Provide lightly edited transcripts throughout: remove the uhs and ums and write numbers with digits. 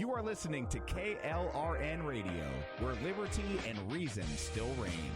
You are listening to KLRN Radio, where liberty and reason still reign.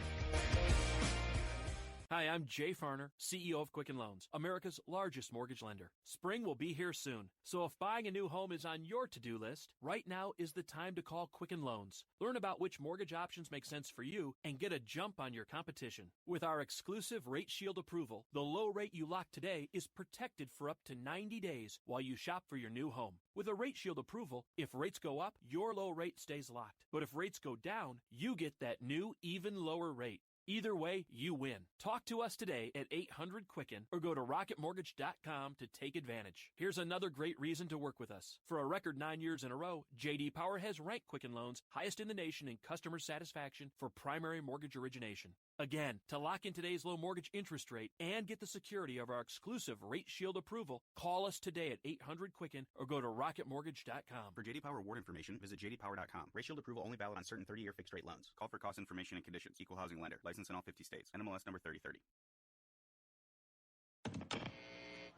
Hi, I'm Jay Farner, CEO of Quicken Loans, America's largest mortgage lender. Spring will be here soon, so if buying a new home is on your to-do list, right now is the time to call Quicken Loans. Learn about which mortgage options make sense for you and get a jump on your competition. With our exclusive Rate Shield approval, the low rate you lock today is protected for up to 90 days while you shop for your new home. With a Rate Shield approval, if rates go up, your low rate stays locked. But if rates go down, you get that new, even lower rate. Either way, you win. Talk to us today at 800-QUICKEN or go to rocketmortgage.com to take advantage. Here's another great reason to work with us. For a record 9 years in a row, J.D. Power has ranked Quicken Loans highest in the nation in customer satisfaction for primary mortgage origination. Again, to lock in today's low mortgage interest rate and get the security of our exclusive Rate Shield approval, call us today at 800-QUICKEN or go to rocketmortgage.com. For J.D. Power award information, visit jdpower.com. Rate Shield approval only valid on certain 30-year fixed-rate loans. Call for cost information and conditions. Equal housing lender. License in all 50 states. NMLS number 3030.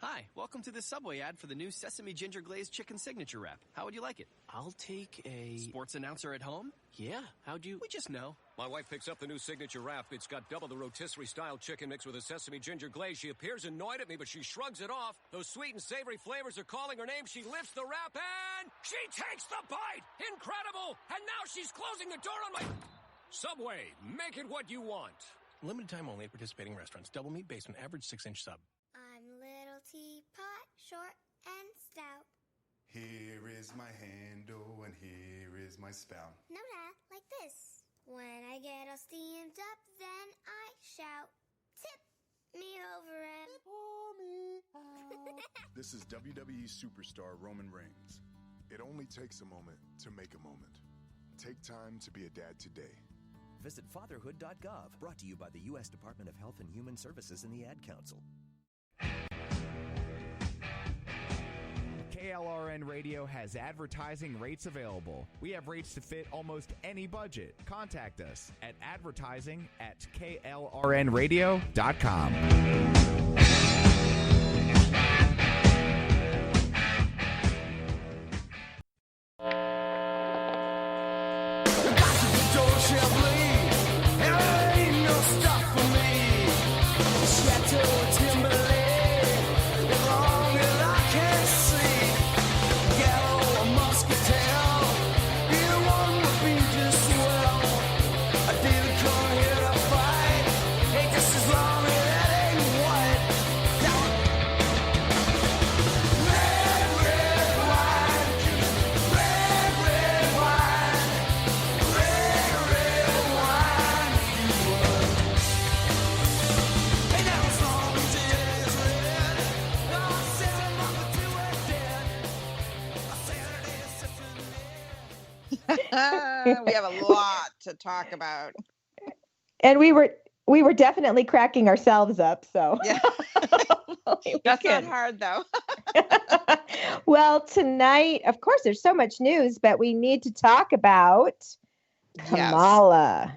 Hi, welcome to the Subway ad for the new Sesame Ginger Glazed Chicken Signature Wrap. How would you like it? I'll take a... Sports announcer at home? Yeah, how'd you... We just know. My wife picks up the new Signature Wrap. It's got double the rotisserie-style chicken mixed with a sesame ginger glaze. She appears annoyed at me, but she shrugs it off. Those sweet and savory flavors are calling her name. She lifts the wrap and... she takes the bite! Incredible! And now she's closing the door on my... Subway, make it what you want. Limited time only at participating restaurants. Double meat basement, average 6-inch sub. I'm little teapot, short and stout. Here is my handle and here is my spout. No, Dad, like this. When I get all steamed up, then I shout, tip me over and pour me out. This is WWE superstar Roman Reigns. It only takes a moment to make a moment. Take time to be a dad today. Visit fatherhood.gov, brought to you by the U.S. Department of Health and Human Services and the Ad Council. KLRN Radio has advertising rates available. We have rates to fit almost any budget. Contact us at advertising@klrnradio.com. We have a lot to talk about. And we were definitely cracking ourselves up. So yeah, that's not hard though. Well, tonight, of course, there's so much news, but we need to talk about Kamala. Yes.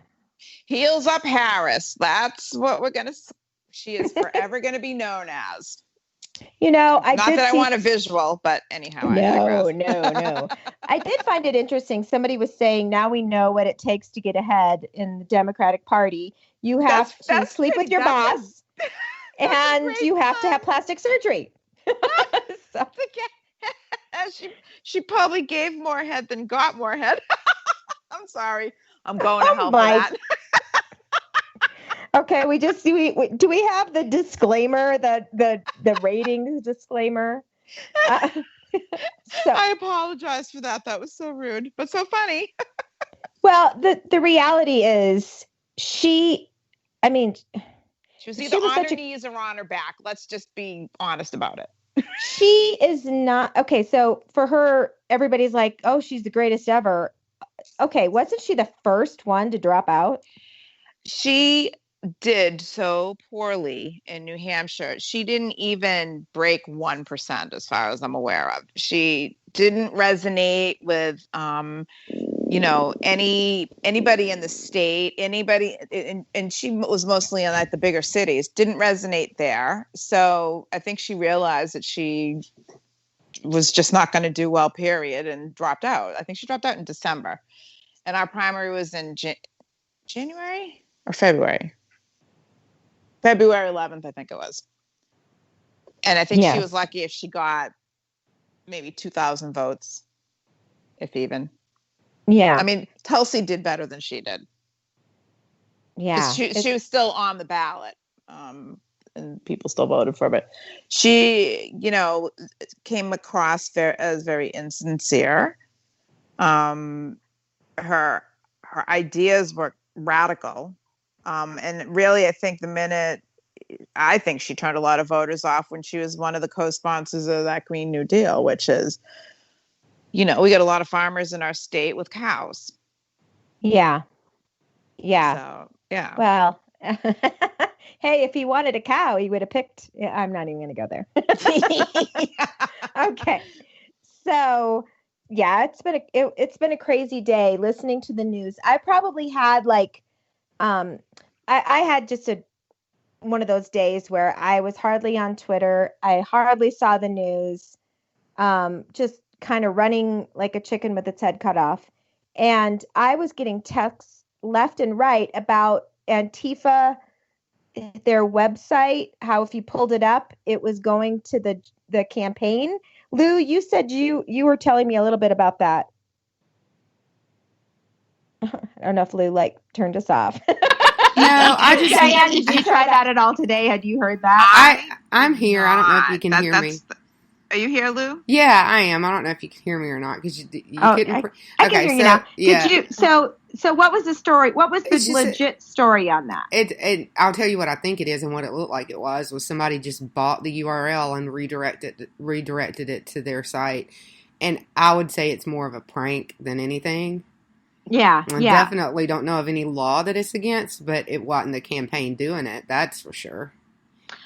Heels up Harris. That's what we're gonna. She is forever going to be known as. You know, I want a visual, but anyhow. No. I did find it interesting. Somebody was saying, now we know what it takes to get ahead in the Democratic Party. You have to sleep with your boss, and you have to have plastic surgery. So. She probably gave more head than got more head. I'm sorry. I'm going to hell for that. Okay, do we have the disclaimer, the ratings disclaimer? So, I apologize for that. That was so rude, but so funny. Well, the reality is she was either on her knees or on her back. Let's just be honest about it. She is not. Okay, so for her, everybody's like, oh, she's the greatest ever. Okay, wasn't she the first one to drop out? She did so poorly in New Hampshire. She didn't even break 1%, as far as I'm aware of. She didn't resonate with, anybody in the state, and she was mostly in the bigger cities, didn't resonate there. So I think she realized that she was just not going to do well, period, and dropped out. I think she dropped out in December. And our primary was in January or February? February 11th, I think it was. And I think she was lucky if she got maybe 2,000 votes, if even. Yeah. I mean, Tulsi did better than she did. Yeah. She was still on the ballot. And people still voted for her. But she, came across as very insincere. Her ideas were radical. And really, I think she turned a lot of voters off when she was one of the co-sponsors of that Green New Deal, which is, we got a lot of farmers in our state with cows. Yeah. Yeah. So, yeah. Well, hey, if he wanted a cow, he would have picked. I'm not even going to go there. Okay. So, yeah, it's been a crazy day listening to the news. I probably had I had just one of those days where I was hardly on Twitter. I hardly saw the news. Just kind of running like a chicken with its head cut off. And I was getting texts left and right about Antifa, their website, how if you pulled it up, it was going to the campaign. Lou, you said you were telling me a little bit about that. I don't know if Lou turned us off. No, I just. Diane, did you try that at all today? Had you heard that? I'm here. I don't know if you can hear me. Are you here, Lou? Yeah, I am. I don't know if you can hear me or not because you couldn't. I can hear you now. Yeah. Did you? So what was the story? What was the legit story on that? I'll tell you what I think it is and what it looked like it was somebody just bought the URL and redirected it to their site, and I would say it's more of a prank than anything. Yeah, I definitely don't know of any law that it's against, but it wasn't the campaign doing it. That's for sure.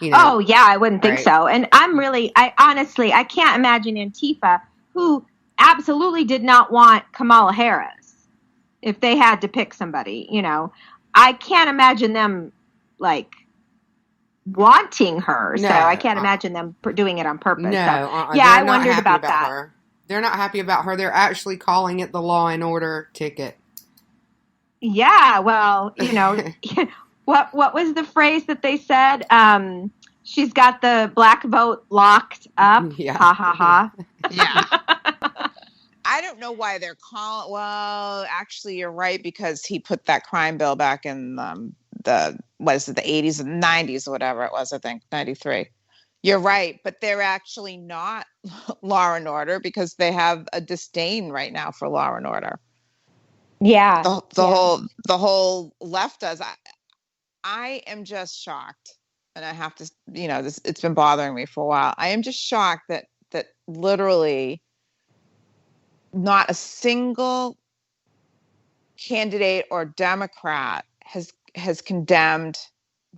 Oh yeah, I wouldn't think so. And I honestly can't imagine Antifa, who absolutely did not want Kamala Harris, if they had to pick somebody. I can't imagine them wanting her. No, so I can't imagine them doing it on purpose. No, I wondered about that. Her. They're not happy about her. They're actually calling it the Law and Order ticket. Yeah, well, what was the phrase that they said? She's got the black vote locked up. Yeah. Ha ha ha. Yeah. I don't know why they're calling. Well, actually, you're right, because he put that crime bill back in the 80s and 90s or whatever it was. I think 93. You're right, but they're actually not Law and Order because they have a disdain right now for Law and Order. Yeah, the whole left does. I am just shocked, and I have to, it's been bothering me for a while. I am just shocked that literally not a single candidate or Democrat has condemned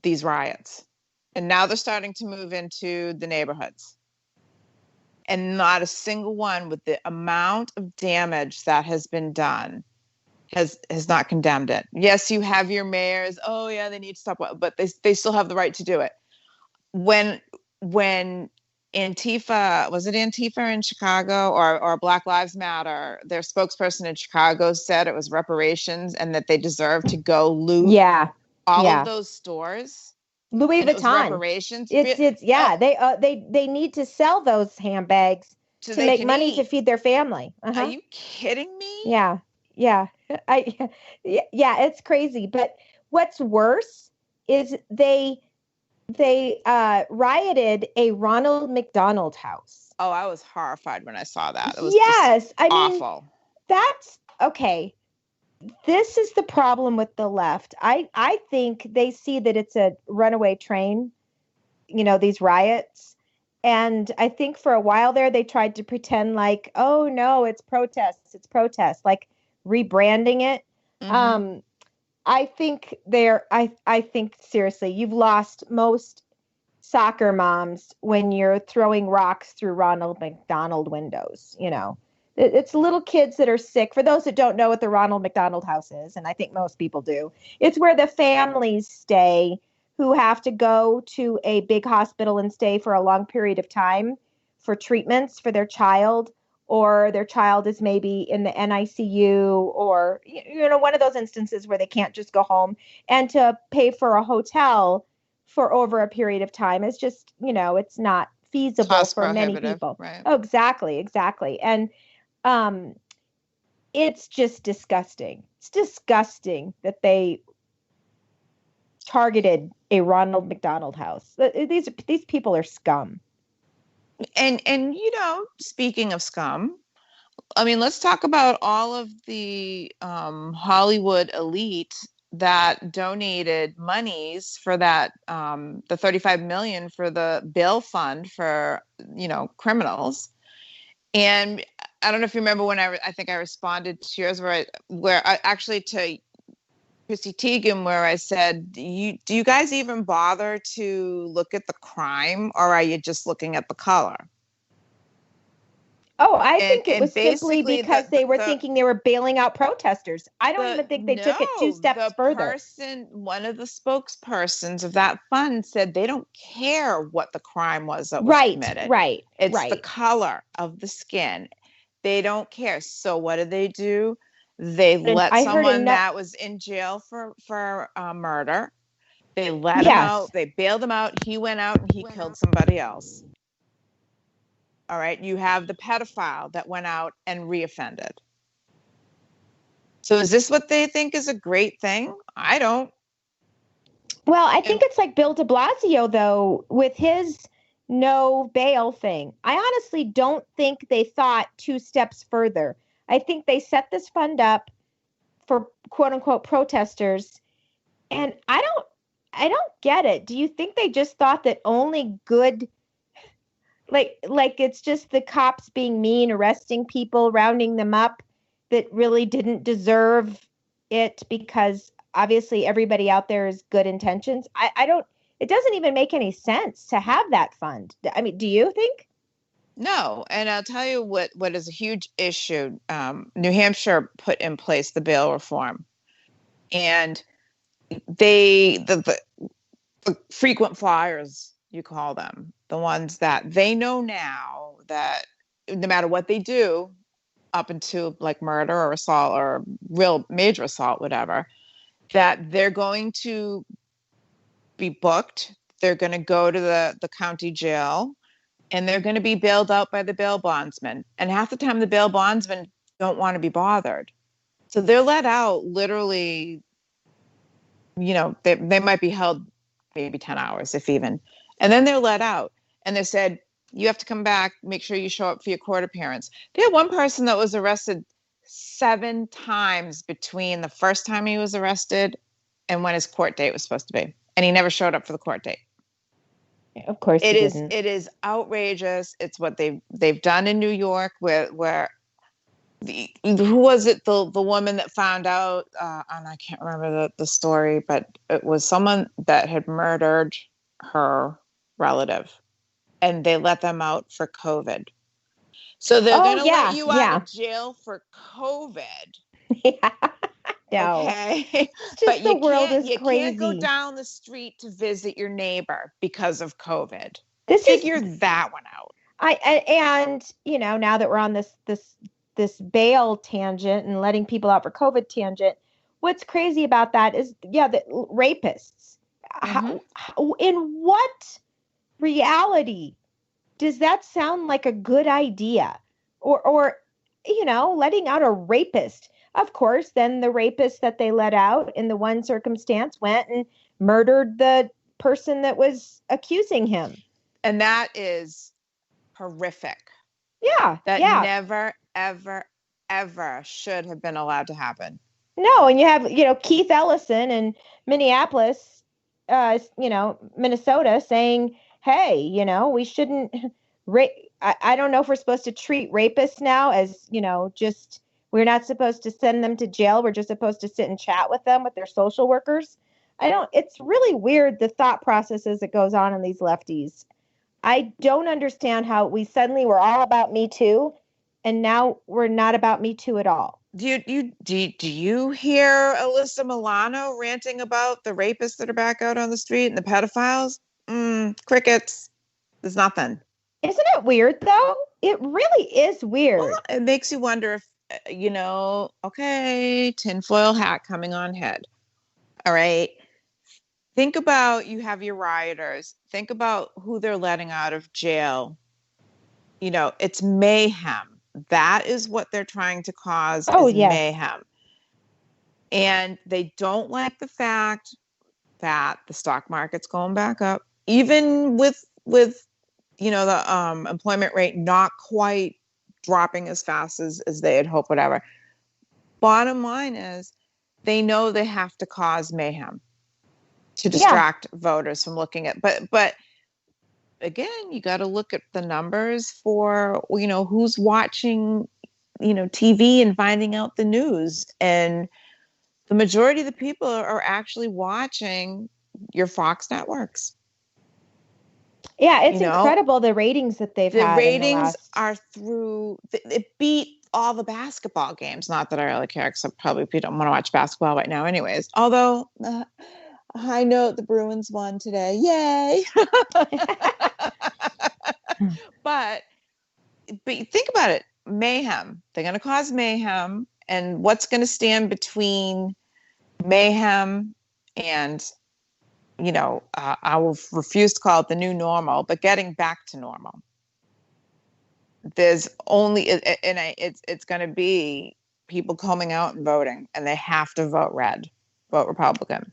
these riots. And now they're starting to move into the neighborhoods. And not a single one, with the amount of damage that has been done, has not condemned it. Yes, you have your mayors. Oh yeah, they need to stop, but they still have the right to do it. When Antifa, was it Antifa in Chicago or Black Lives Matter, their spokesperson in Chicago said it was reparations and that they deserve to go loot all of those stores. Louis Vuitton reparations. They need to sell those handbags to make money to feed their family. Are you kidding me? Yeah. It's crazy. But what's worse is they rioted a Ronald McDonald House. Oh, I was horrified when I saw that. It was awful. That's okay. This is the problem with the left. I think they see that it's a runaway train, these riots. And I think for a while there, they tried to pretend like, oh no, it's protests, like rebranding it. Mm-hmm. I think I think seriously, you've lost most soccer moms when you're throwing rocks through Ronald McDonald windows, It's little kids that are sick. For those that don't know what the Ronald McDonald House is, and I think most people do, it's where the families stay who have to go to a big hospital and stay for a long period of time for treatments for their child, or their child is maybe in the NICU, or one of those instances where they can't just go home, and to pay for a hotel for over a period of time is just, it's not feasible Cost for many prohibitive, people. right? Oh, exactly. And it's just disgusting. It's disgusting that they targeted a Ronald McDonald House. These people are scum. And speaking of scum, I mean, let's talk about all of the Hollywood elite that donated monies for that, the $35 million for the bail fund for, criminals. And I don't know if you remember when I think I responded to yours where I actually to Chrissy Teigen, where I said, do you guys even bother to look at the crime, or are you just looking at the color? Oh, I think it was simply because they were thinking they were bailing out protesters. I don't even think they took it 2 steps further. One of the spokespersons of that fund said they don't care what the crime was that was committed. Right. It's the color of the skin. They don't care. So what do? They let someone that was in jail for murder. They let him out. They bailed him out. He went out and he killed somebody else. All right. You have the pedophile that went out and reoffended. So is this what they think is a great thing? I don't. Well, I think it's like Bill de Blasio, though, with his no bail thing. I honestly don't think they thought 2 steps further. I think they set this fund up for quote unquote protesters. And I don't get it. Do you think they just thought that only good, like it's just the cops being mean, arresting people, rounding them up, that really didn't deserve it, because obviously everybody out there is good intentions? It doesn't even make any sense to have that fund. I mean, do you think? No. And I'll tell you what is a huge issue. New Hampshire put in place the bail reform, and the frequent flyers, you call them, the ones that they know now that no matter what they do, up into like murder or assault or real major assault, whatever, that they're going to be booked. They're going to go to the county jail, and they're going to be bailed out by the bail bondsman. And half the time the bail bondsmen don't want to be bothered. So they're let out literally, they might be held maybe 10 hours, if even. And then they're let out. And they said, you have to come back, make sure you show up for your court appearance. They had one person that was arrested 7 times between the first time he was arrested and when his court date was supposed to be. And he never showed up for the court date. Of course it is. It is outrageous. It's what they've done in New York, where who was it? The woman that found out, and I can't remember the story, but it was someone that had murdered her relative, and they let them out for COVID. So they're going to let you out of jail for COVID. Yeah. No. Okay. But you can't go down the street to visit your neighbor because of COVID. Figure that one out. Now that we're on this bail tangent and letting people out for COVID tangent, what's crazy about that is, the rapists. Mm-hmm. In what reality does that sound like a good idea? Or letting out a rapist? Of course, then the rapist that they let out in the one circumstance went and murdered the person that was accusing him. And that is horrific. Yeah. That never, ever, ever should have been allowed to happen. No, and you have, Keith Ellison in Minneapolis, Minnesota, saying, hey, we shouldn't I don't know if we're supposed to treat rapists now as, just, we're not supposed to send them to jail. We're just supposed to sit and chat with them, with their social workers. It's really weird, the thought processes that goes on in these lefties. I don't understand how we suddenly were all about Me Too, and now we're not about Me Too at all. Do you hear Alyssa Milano ranting about the rapists that are back out on the street and the pedophiles? Crickets. There's nothing. Isn't it weird though? It really is weird. Well, it makes you wonder if, okay, tinfoil hat coming on head. All right. Think about, you have your rioters. Think about who they're letting out of jail. It's mayhem. That is what they're trying to cause, is mayhem. And they don't like the fact that the stock market's going back up, even with the employment rate not quite dropping as fast as they had hoped, whatever. Bottom line is, they know they have to cause mayhem to distract voters from looking at, but again, you got to look at the numbers for, who's watching, TV and finding out the news. And the majority of the people are actually watching your Fox networks. Yeah, it's incredible the ratings that they've had. The ratings are through, it beat all the basketball games. Not that I really care, because probably people don't want to watch basketball right now anyways. Although, high note, the Bruins won today. Yay! But think about it. Mayhem. They're going to cause mayhem. And what's going to stand between mayhem and, I will refuse to call it the new normal, but getting back to normal? There's only, it's going to be people coming out and voting, and they have to vote red, vote Republican.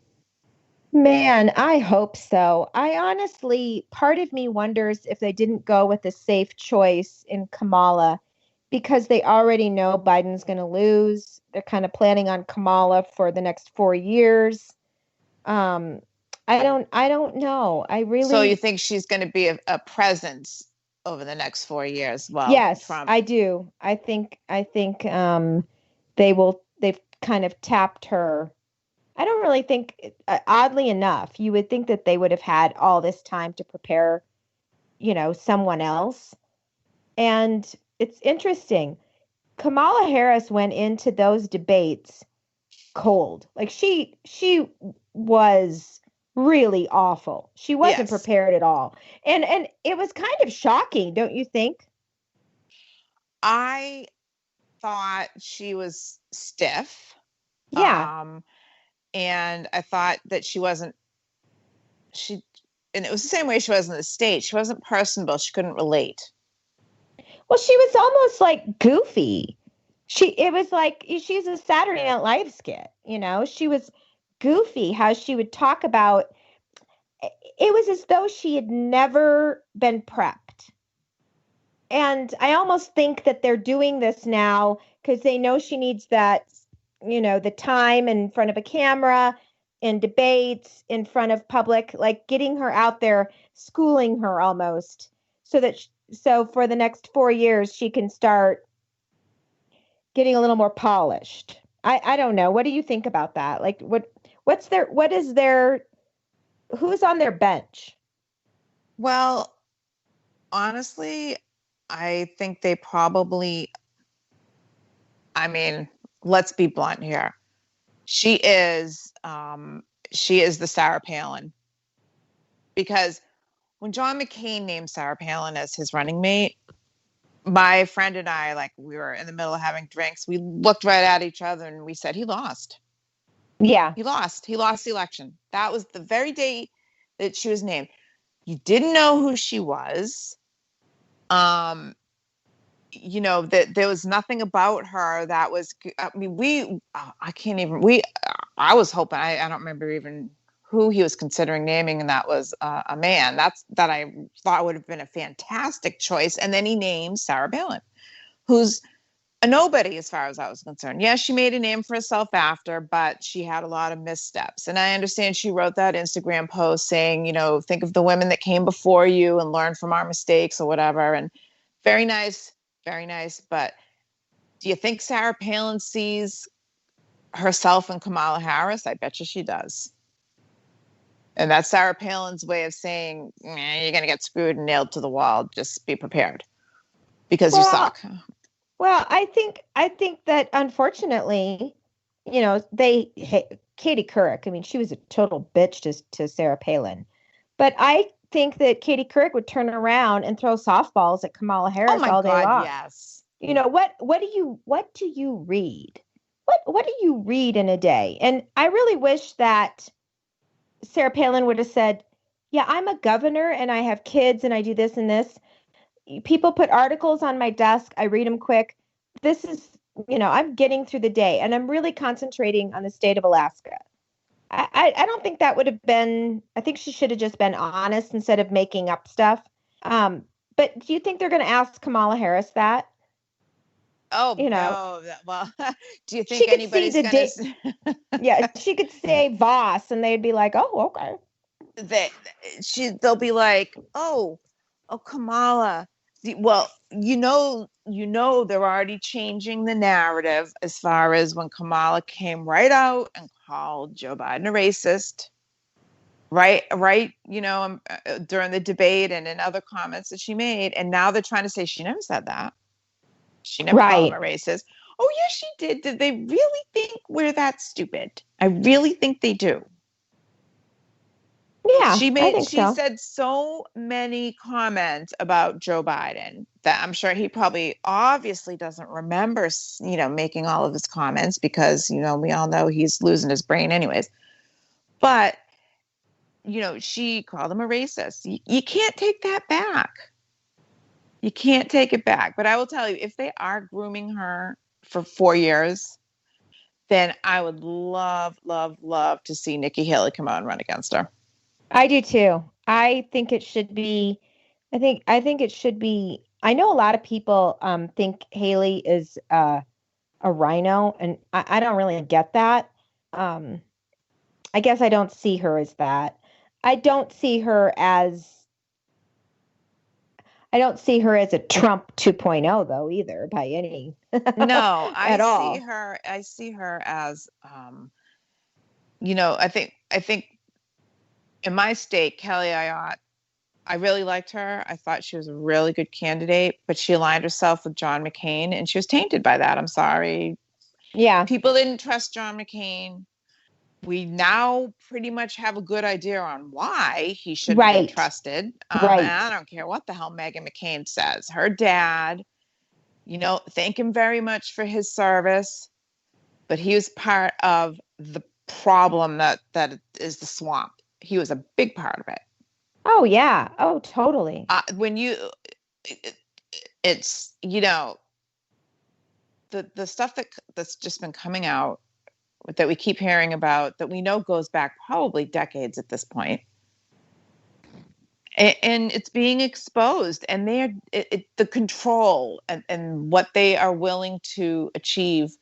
Man, I hope so. I honestly, part of me wonders if they didn't go with a safe choice in Kamala, because they already know Biden's going to lose. They're kind of planning on Kamala for the next 4 years. I don't know. So you think she's going to be a presence over the next 4 years? Well, yes, Trump. I do. I think they've kind of tapped her. I don't really think, oddly enough, you would think that they would have had all this time to prepare, someone else. And it's interesting. Kamala Harris went into those debates cold. Like she was really awful. She wasn't prepared at all. And it was kind of shocking, don't you think? I thought she was stiff. Yeah. And I thought that and it was the same way she was in the States. She wasn't personable. She couldn't relate. Well, she was almost like goofy. It was like she's a Saturday Night Live skit, She was goofy how she would talk about. It was as though she had never been prepped. And I almost think that they're doing this now because they know she needs that, the time in front of a camera, in debates, in front of public, like getting her out there, schooling her almost, so for the next 4 years, she can start getting a little more polished. I don't know. What do you think about that? Like, who's on their bench? Well, honestly, I think they probably, let's be blunt here. She is the Sarah Palin. Because when John McCain named Sarah Palin as his running mate, my friend and I, we were in the middle of having drinks. We looked right at each other and we said, he lost. Yeah. He lost. He lost the election. That was the very day that she was named. You didn't know who she was. That there was nothing about her that was, I was hoping, I don't remember even who he was considering naming, and that was a man. That I thought would have been a fantastic choice. And then he named Sarah Palin, who's a nobody as far as I was concerned. Yeah, she made a name for herself after, but she had a lot of missteps. And I understand she wrote that Instagram post saying, think of the women that came before you and learn from our mistakes or whatever. And very nice, very nice. But do you think Sarah Palin sees herself in Kamala Harris? I bet you she does. And that's Sarah Palin's way of saying, you're going to get screwed and nailed to the wall. Just be prepared because you suck. Well, I think that unfortunately, Katie Couric, she was a total bitch to Sarah Palin. But I think that Katie Couric would turn around and throw softballs at Kamala Harris all day long. Yes. You know, what do you read? What do you read in a day? And I really wish that Sarah Palin would have said, yeah, I'm a governor and I have kids and I do this and this. People put articles on my desk. I read them quick. This is, I'm getting through the day and I'm really concentrating on the state of Alaska. I don't think that would have been, I think she should have just been honest instead of making up stuff. But do you think they're going to ask Kamala Harris that? Oh, no. Well, do you think anybody's going to? Yeah, she could say Voss and they'd be like, oh, okay. They'll be like, oh, Kamala. Well, they're already changing the narrative as far as when Kamala came right out and called Joe Biden a racist. Right, during the debate and in other comments that she made. And now they're trying to say she never said that. She never called him a racist. Oh, yes, she did. Did they really think we're that stupid? I really think they do. Yeah, she said so many comments about Joe Biden that I'm sure he probably obviously doesn't remember, making all of his comments because, we all know he's losing his brain anyways. But, she called him a racist. You can't take that back. You can't take it back. But I will tell you, if they are grooming her for 4 years, then I would love, love, love to see Nikki Haley come out and run against her. I do too. I think it should be. I think it should be. I know a lot of people think Haley is a rhino, and I don't really get that. I guess I don't see her as that. I don't see her as a Trump 2.0 though either by any. No, all. I see her as I think in my state, Kelly Ayotte, I really liked her. I thought she was a really good candidate, but she aligned herself with John McCain and she was tainted by that. I'm sorry. Yeah. People didn't trust John McCain. We now pretty much have a good idea on why he shouldn't be trusted. And I don't care what the hell Meghan McCain says. Her dad, thank him very much for his service, but he was part of the problem that is the swamp. He was a big part of it. Oh yeah. Oh, totally. It's the stuff that's just been coming out that we keep hearing about that we know goes back probably decades at this point. And it's being exposed and the control and what they are willing to achieve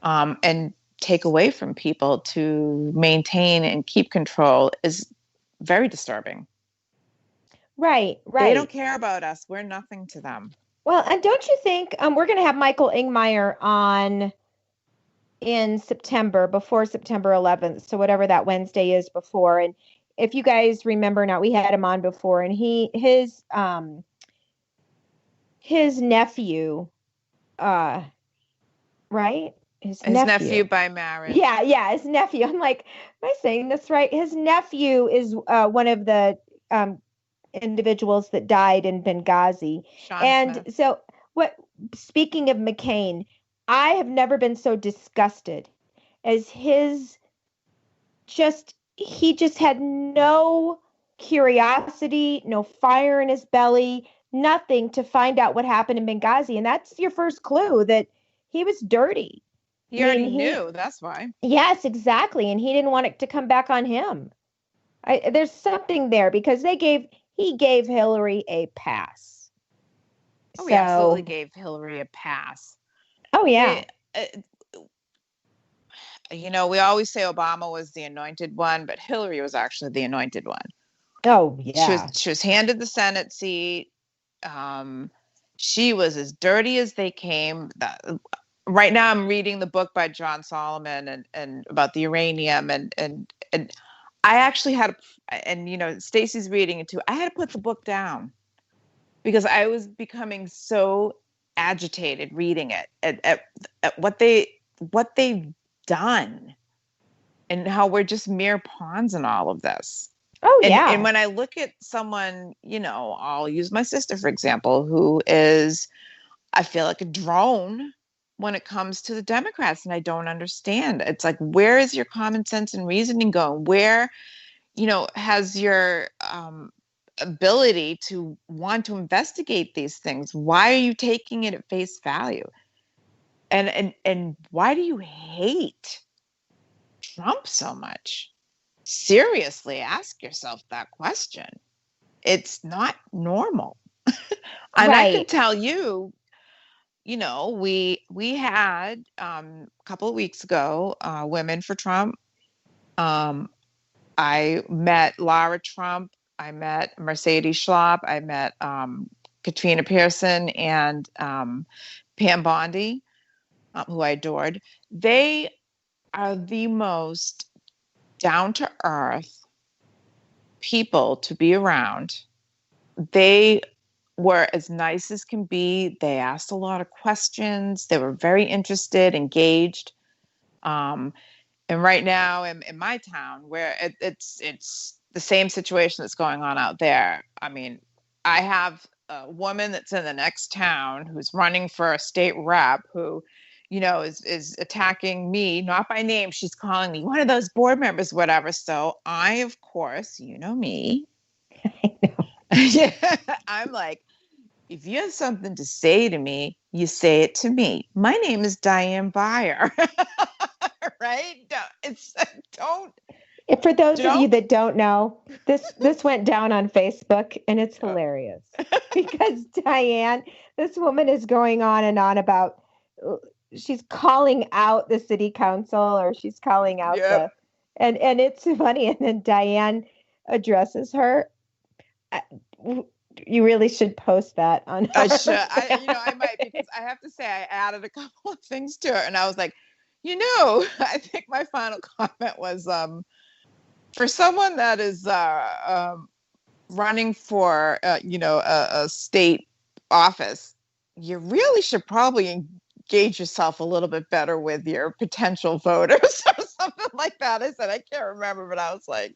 and take away from people to maintain and keep control is very disturbing. Right. They don't care about us. We're nothing to them. Well, and don't you think we're going to have Michael Ingmeyer on in September, before September 11th. So whatever that Wednesday is before. And if you guys remember now, we had him on before and his nephew, right? His nephew by marriage. Yeah, his nephew. I'm like, am I saying this right? His nephew is one of the individuals that died in Benghazi. Sean Smith. So speaking of McCain, I have never been so disgusted as he just had no curiosity, no fire in his belly, nothing to find out what happened in Benghazi. And that's your first clue that he was dirty. He already knew. That's why. Yes, exactly. And he didn't want it to come back on him. There's something there because he gave Hillary a pass. Oh, he absolutely gave Hillary a pass. Oh, yeah. We always say Obama was the anointed one, but Hillary was actually the anointed one. Oh, yeah. She was handed the Senate seat. She was as dirty as they came. Right now, I'm reading the book by John Solomon and about the uranium, and I actually had Stacey's reading it too. I had to put the book down because I was becoming so agitated reading it at what they've done and how we're just mere pawns in all of this. Oh, and, yeah. And when I look at someone, I'll use my sister, for example, who is, I feel like a drone when it comes to the Democrats, and I don't understand. It's like, where is your common sense and reasoning going? Where, has your ability to want to investigate these things? Why are you taking it at face value? And why do you hate Trump so much? Seriously, ask yourself that question. It's not normal. And I can tell you, we had a couple of weeks ago, Women for Trump. I met Lara Trump. I met Mercedes Schlapp. I met Katrina Pearson and Pam Bondi, who I adored. They are the most down-to-earth people to be around. They were as nice as can be. They asked a lot of questions. They were very interested, engaged. And right now in my town, where it's the same situation that's going on out there. I mean, I have a woman that's in the next town who's running for a state rep who, is attacking me, not by name. She's calling me one of those board members, whatever. So I, of course, me. I know. Yeah, I'm like, if you have something to say to me, you say it to me. My name is Diane Beyer. Right? Don't. For those of you that don't know, this went down on Facebook, and it's hilarious because Diane, this woman is going on and on about, she's calling out the city council, or she's calling out and it's funny. And then Diane addresses her. You really should post that on. I should. I might, because I have to say I added a couple of things to it, and I was like, I think my final comment was, for someone that is running for a state office, you really should probably engage yourself a little bit better with your potential voters or something like that. I said, I can't remember, but I was like,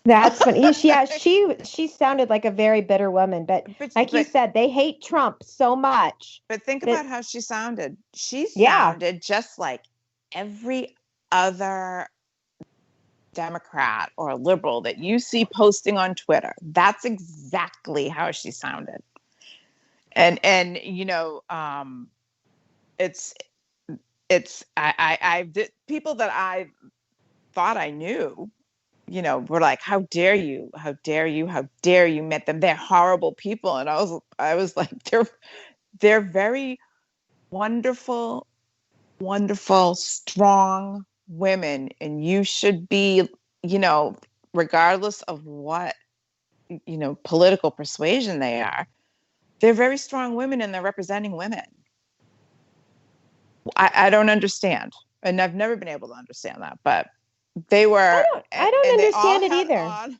That's funny. Yeah, she sounded like a very bitter woman, but you said, they hate Trump so much. But think about how she sounded. She sounded just like every other Democrat or liberal that you see posting on Twitter. That's exactly how she sounded. And people that I thought I knew, were like, how dare you met them, they're horrible people. And I was like, they're very wonderful strong women, and you should be, regardless of what political persuasion they are, they're very strong women, and they're representing women. I don't understand, and I've never been able to understand that, but they were. I don't understand it either.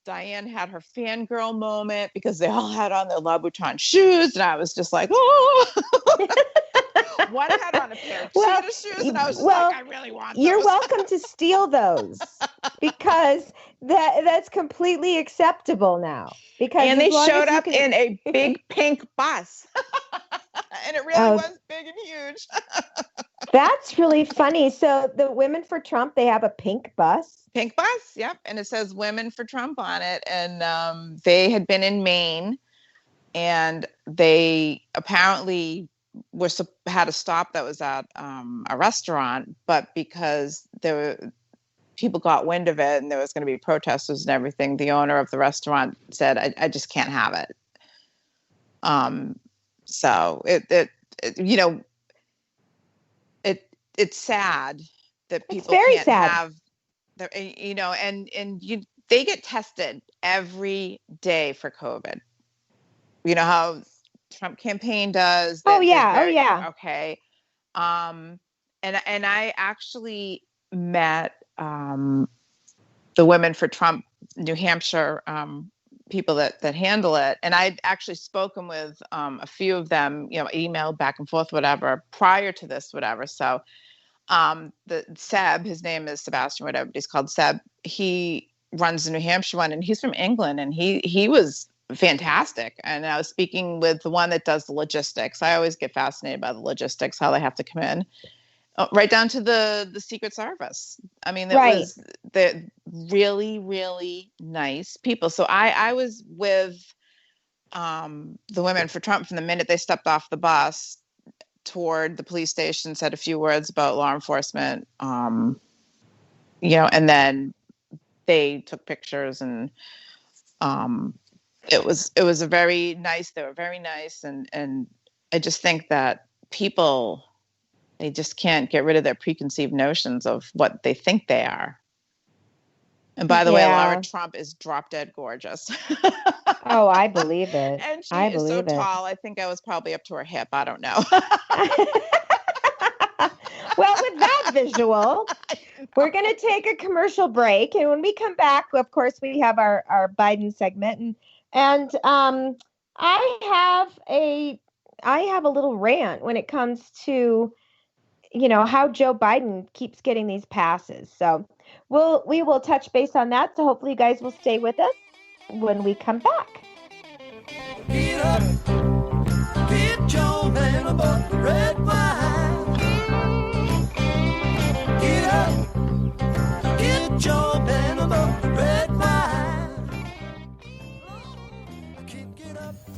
Diane had her fangirl moment because they all had on their Louboutin shoes, and I was just like, oh. One had on a pair of cheetah shoes, and I was just like, I really want those. You're welcome to steal those, because that's completely acceptable now. And they showed up in a big pink bus. And it really was big and huge. That's really funny. So the Women for Trump, they have a pink bus. Pink bus, yep. And it says Women for Trump on it. And they had been in Maine, and they apparently had a stop that was at a restaurant, but because people got wind of it and there was going to be protesters and everything, the owner of the restaurant said, I just can't have it. So it's sad that people can't have they get tested every day for COVID. You know how Trump campaign does. Okay. And I actually met the Women for Trump New Hampshire people that handle it, and I'd actually spoken with a few of them, emailed back and forth, whatever, prior to this, whatever. So the Seb, his name is Sebastian, whatever, but he's called Seb. He runs the New Hampshire one, and he's from England, and he was fantastic. And I was speaking with the one that does the logistics. I always get fascinated by the logistics, how they have to come in, right down to the Secret Service. I mean, it was the really, really nice people. So I was with the women for Trump from the minute they stepped off the bus toward the police station, said a few words about law enforcement, and then they took pictures, and it was a very nice. They were very nice, and I just think that people, they just can't get rid of their preconceived notions of what they think they are. And by the way, Laura Trump is drop dead gorgeous. Oh, I believe it. And she is so tall. I think I was probably up to her hip. I don't know. Well, with that visual, we're going to take a commercial break. And when we come back, of course, we have our Biden segment. And I have a little rant when it comes to, how Joe Biden keeps getting these passes. So we will touch base on that. So hopefully you guys will stay with us when we come back. Get up, get your man above the red wine. Get up, get your man above the red wine.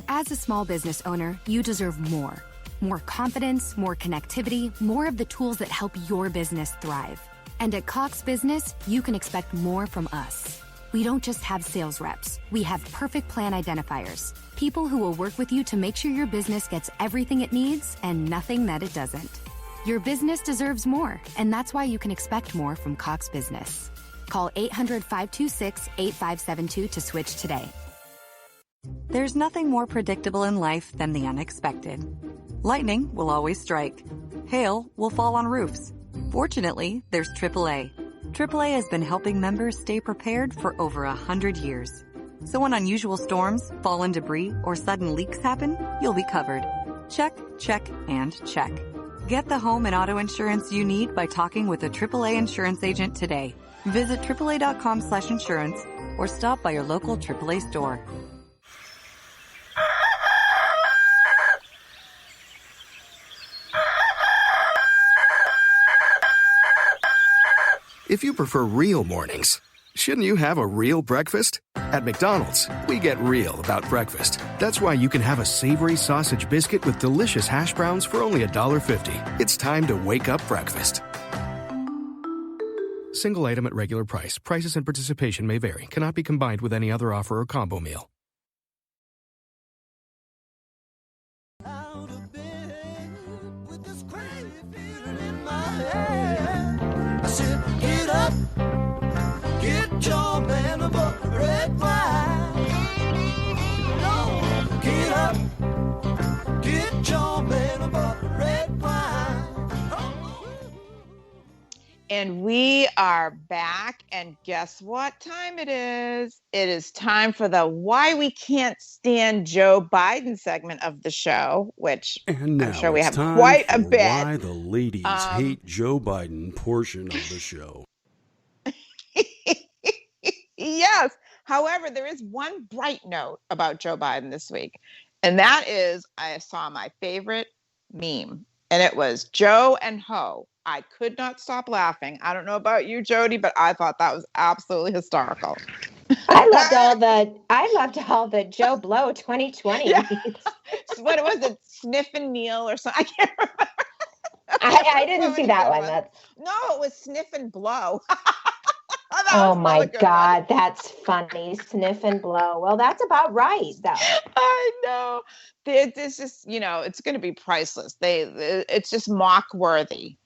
As a small business owner, you deserve more. More confidence, more connectivity, more of the tools that help your business thrive. And at Cox Business, you can expect more from us. We don't just have sales reps. We have perfect plan identifiers. People who will work with you to make sure your business gets everything it needs and nothing that it doesn't. Your business deserves more, and that's why you can expect more from Cox Business. Call 800-526-8572 to switch today. There's nothing more predictable in life than the unexpected. Lightning will always strike. Hail will fall on roofs. Fortunately, there's AAA. AAA has been helping members stay prepared for over 100 years. So when unusual storms, fallen debris, or sudden leaks happen, you'll be covered. Check, check, and check. Get the home and auto insurance you need by talking with a AAA insurance agent today. Visit AAA.com/insurance or stop by your local AAA store. If you prefer real mornings, shouldn't you have a real breakfast? At McDonald's, we get real about breakfast. That's why you can have a savory sausage biscuit with delicious hash browns for only $1.50. It's time to wake up breakfast. Single item at regular price. Prices and participation may vary. Cannot be combined with any other offer or combo meal. Get up, get your man above the red wine. No, get up, get your man above the red wine. And we are back, and guess what time it is? It is time for the Why We Can't Stand Joe Biden segment of the show, which and now I'm sure we have time quite a for bit. Why the ladies hate Joe Biden portion of the show. Yes. However, there is one bright note about Joe Biden this week, and that is I saw my favorite meme, and it was Joe and Ho. I could not stop laughing. I don't know about you, Jody, but I thought that was absolutely historical. I loved all the Joe Blow 2020. Yeah. What was it? Sniff and Kneel or something? I can't remember. I didn't see that one. No, it was Sniff and Blow. Oh my God, that's funny. Sniff and blow. Well, that's about right, though. I know. It's just, it's going to be priceless. It's just mock worthy.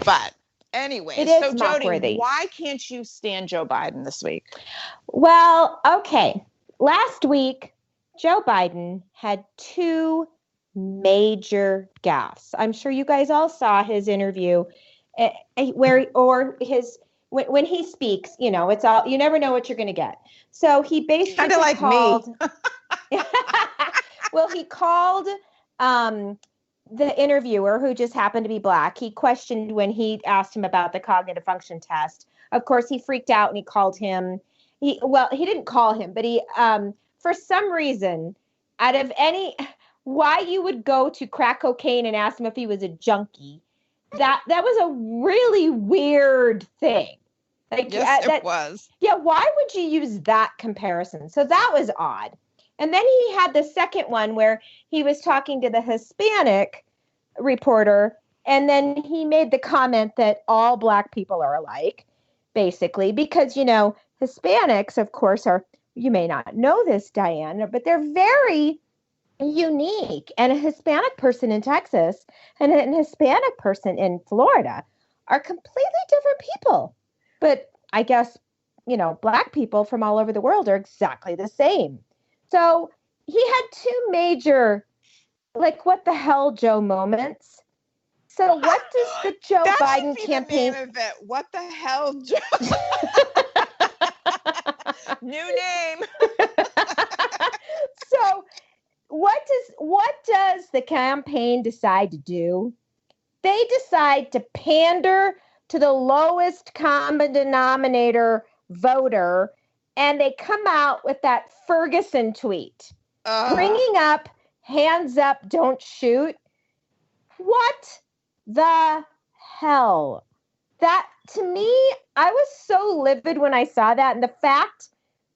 But anyway, it is so Jody, mock-worthy. Why can't you stand Joe Biden this week? Well, okay. Last week, Joe Biden had two major gaffes. I'm sure you guys all saw his interview when he speaks, it's all, you never know what you're going to get. So he basically kind of like called, me. Well, he called the interviewer, who just happened to be black. He questioned when he asked him about the cognitive function test, of course, he freaked out and he called him. He didn't call him, but he, for some reason, out of why you would go to crack cocaine and ask him if he was a junkie, that was a really weird thing. Like, yes, it was. Yeah, why would you use that comparison? So that was odd. And then he had the second one where he was talking to the Hispanic reporter, and then he made the comment that all Black people are alike, basically, because, Hispanics, of course, you may not know this, Diane, but they're very unique. And a Hispanic person in Texas and an Hispanic person in Florida are completely different people. But I guess, Black people from all over the world are exactly the same. So he had two major, like, what the hell, Joe moments. So what does the Joe Biden campaign? The name of it. What the hell, Joe? New name. So what does the campaign decide to do? They decide to pander to the lowest common denominator voter, and they come out with that Ferguson tweet, bringing up hands up, don't shoot. What the hell? That, to me, I was so livid when I saw that, and the fact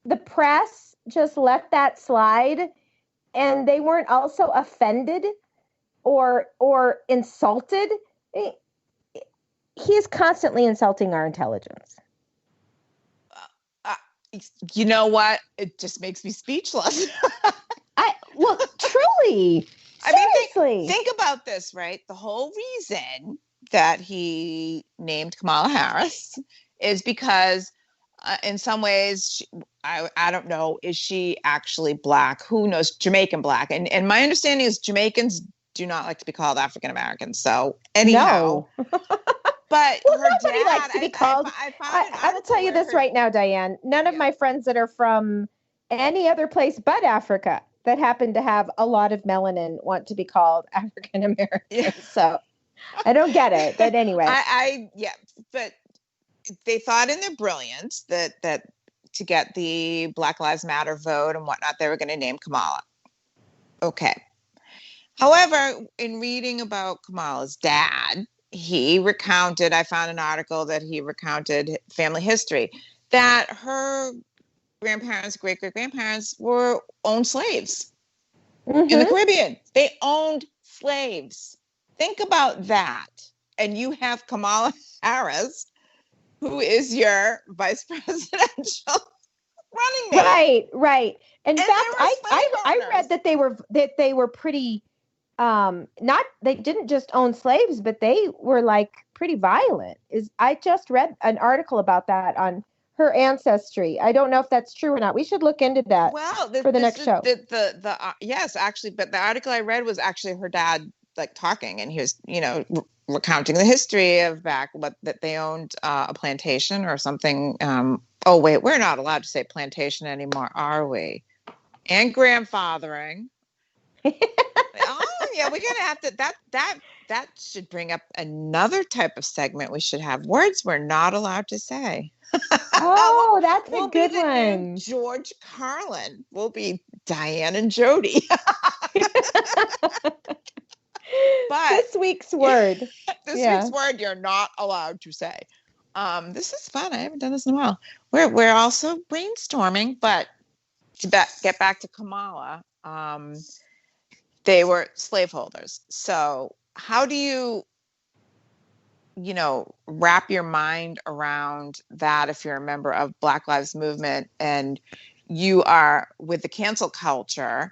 the press just let that slide, and they weren't also offended or insulted. He is constantly insulting our intelligence. You know what? It just makes me speechless. Truly. Seriously. Think about this, right? The whole reason that he named Kamala Harris is because in some ways, I don't know, is she actually Black? Who knows? Jamaican Black. And my understanding is Jamaicans do not like to be called African Americans. So anyhow. No. But nobody likes to be called. I will tell you this right now, Diane. None of my friends that are from any other place but Africa that happen to have a lot of melanin want to be called African American. Yeah. So I don't get it. But anyway. But they thought in their brilliance that to get the Black Lives Matter vote and whatnot, they were going to name Kamala. Okay. However, in reading about Kamala's dad, I found an article that he recounted family history, that her grandparents, great-great-grandparents owned slaves in the Caribbean. They owned slaves. Think about that. And you have Kamala Harris, who is your vice presidential running mate. Right. In fact, I read that they were pretty they didn't just own slaves, but they were like pretty violent. I just read an article about that on her ancestry. I don't know if that's true or not. We should look into that for the next show. Yes, actually, but the article I read was actually her dad like talking, and he was, recounting the history of back that they owned a plantation or something. Oh wait, we're not allowed to say plantation anymore, are we? And grandfathering. Oh yeah, we're gonna have to. That should bring up another type of segment. We should have words we're not allowed to say. Oh, that's a good one. George Carlin. We'll be Diane and Jody. But this week's word. Week's word you're not allowed to say. This is fun. I haven't done this in a while. We're also brainstorming, but to get back to Kamala, they were slaveholders. So how do you wrap your mind around that if you're a member of Black Lives Movement and you are with the cancel culture,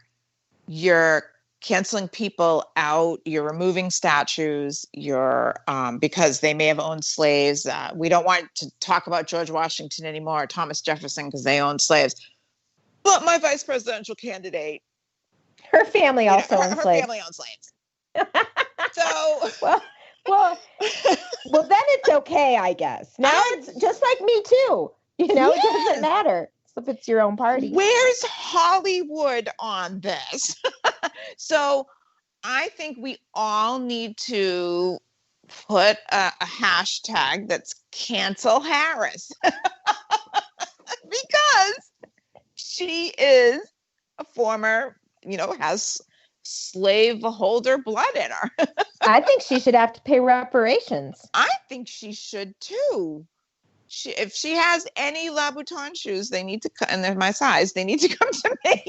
you're canceling people out, you're removing statues, you're because they may have owned slaves. We don't want to talk about George Washington anymore or Thomas Jefferson because they owned slaves. But my vice presidential candidate, her family also owned slaves. Her family owned slaves. So well, then it's okay, I guess. Now it's just like Me Too. It doesn't matter if it's your own party. Where's Hollywood on this? So I think we all need to put a hashtag that's cancel Harris because she is a former, has slaveholder blood in her. I think she should have to pay reparations. I think she should too. If she has any Louboutin shoes, they need to and they're my size, they need to come to me.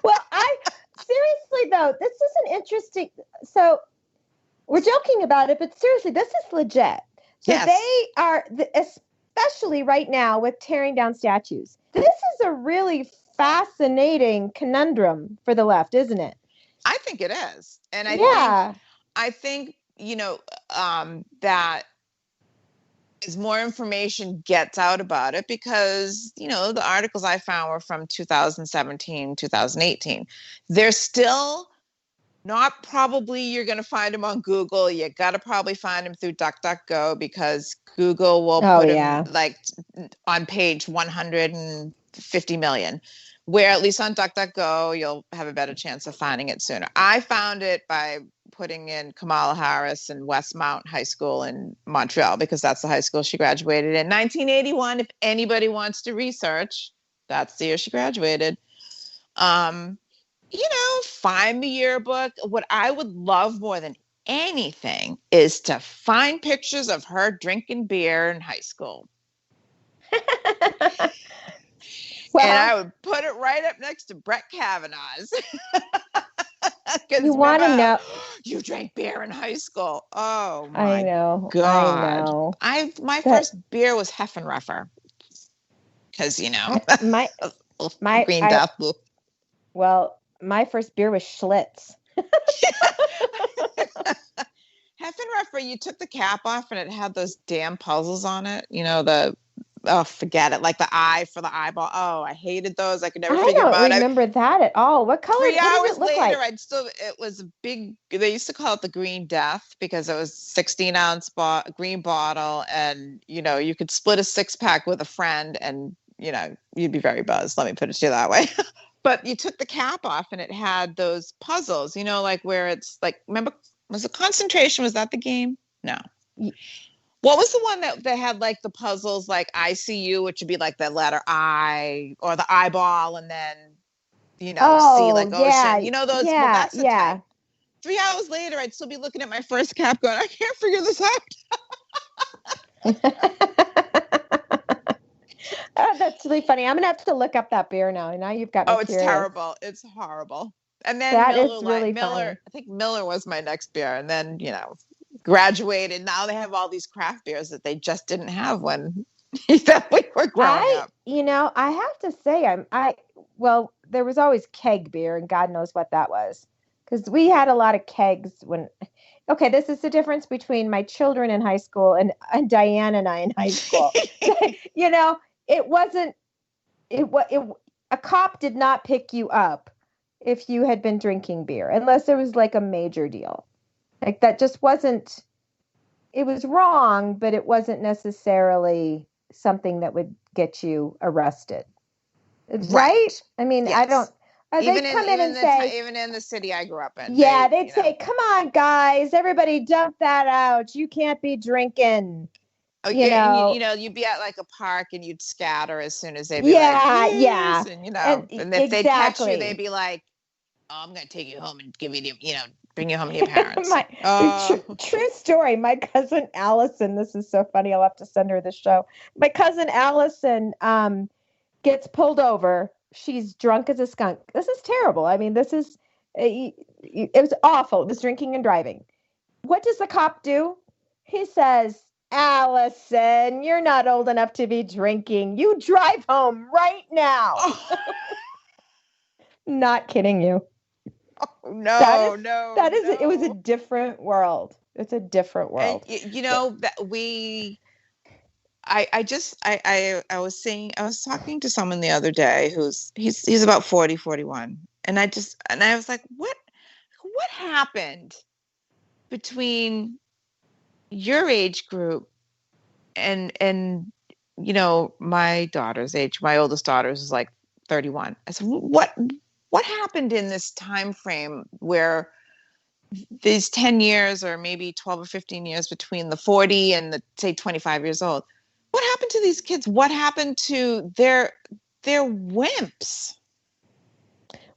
Well, seriously though, this is an interesting. So we're joking about it, but seriously, this is legit. So Yes. They are, especially right now with tearing down statues. This is a really fascinating conundrum for the left, isn't it? I think it is, and I think that as more information gets out about it, because the articles I found were from 2017, 2018. They're still not probably you're going to find them on Google. You got to probably find them through DuckDuckGo because Google will put them like on page 150 million, where at least on DuckDuckGo, you'll have a better chance of finding it sooner. I found it by putting in Kamala Harris and Westmount High School in Montreal because that's the high school she graduated in 1981. If anybody wants to research, that's the year she graduated. Find the yearbook. What I would love more than anything is to find pictures of her drinking beer in high school. And I would put it right up next to Brett Kavanaugh's. You want to know? You drank beer in high school. Oh my God! I know. My first beer was Heffenreffer, because my Green Death. Well, my first beer was Schlitz. Heffenreffer, you took the cap off and it had those damn puzzles on it. Forget it. Like the eye for the eyeball. Oh, I hated those. I could never figure them out. I don't remember that at all. What color? 3 hours did it look later, like? it was a big, they used to call it the Green Death because it was 16-ounce green bottle. And, you could split a 6-pack with a friend and, you'd be very buzzed. Let me put it to you that way. But you took the cap off and it had those puzzles, like where it's like, remember, was it Concentration? Was that the game? No. What was the one that had like the puzzles, like ICU, which would be like the letter I or the eyeball, and then C like ocean. Those. Yeah, well, that's the type. 3 hours later, I'd still be looking at my first cap, going, I can't figure this out. That's really funny. I'm gonna have to look up that beer now. Now you've got me it's curious. terrible. It's horrible. And then that Miller, is really Miller. funny. I think Miller was my next beer, and then graduated. Now they have all these craft beers that they just didn't have when we were growing up. I have to say, well, there was always keg beer, and God knows what that was, because we had a lot of kegs when. Okay, this is the difference between my children in high school and Diane and I in high school. It wasn't. A cop did not pick you up if you had been drinking beer, unless there was like a major deal. Like that just wasn't, it was wrong, but it wasn't necessarily something that would get you arrested. Right? I mean, yes. I don't, they'd come in and say, even in the city I grew up in. Yeah, they'd say, come on, guys, everybody dump that out. You can't be drinking. Oh, you'd be at like a park and you'd scatter as soon as they'd be like, yeah. And if they'd catch you, they'd be like, oh, I'm going to take you home and give you, bring you home to your parents. True story. My cousin Allison, this is so funny. I'll have to send her the show. My cousin Allison gets pulled over. She's drunk as a skunk. This is terrible. I mean, it was awful. It was drinking and driving. What does the cop do? He says, Allison, you're not old enough to be drinking. You drive home right now. Oh. Not kidding you. Oh, no. It was a different world. It's a different world. And, that I was talking to someone the other day he's about 40, 41. And I was like, what happened between your age group and my daughter's age? My oldest daughter is like 31. I said, what happened in this time frame where these 10 years or maybe 12 or 15 years between the 40 and the, say, 25 years old. What happened to these kids? What happened to their wimps?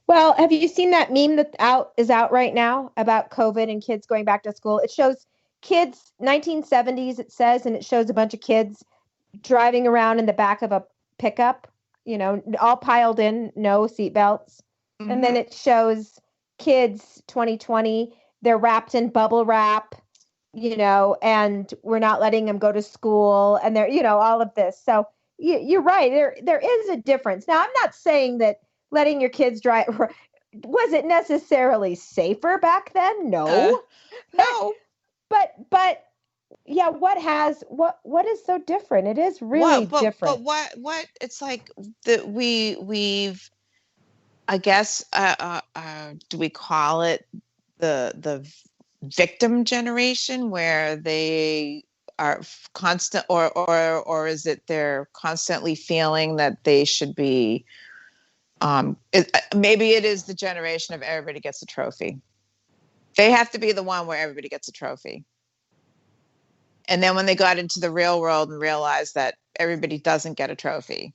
Well, have you seen that meme that is out right now about COVID and kids going back to school? It shows kids, 1970s, it says, and it shows a bunch of kids driving around in the back of a pickup, all piled in, no seatbelts. Mm-hmm. And then it shows kids, 2020, they're wrapped in bubble wrap, and we're not letting them go to school, and they're, all of this. So you're right. There is a difference. Now, I'm not saying that letting your kids drive, was it necessarily safer back then? No. No. But yeah, what is so different? It is really different. But what it's like that we've, I guess, do we call it the victim generation, where they are constant, or is it they're constantly feeling that they should be, maybe it is the generation of everybody gets a trophy. They have to be the one where everybody gets a trophy. And then when they got into the real world and realized that everybody doesn't get a trophy,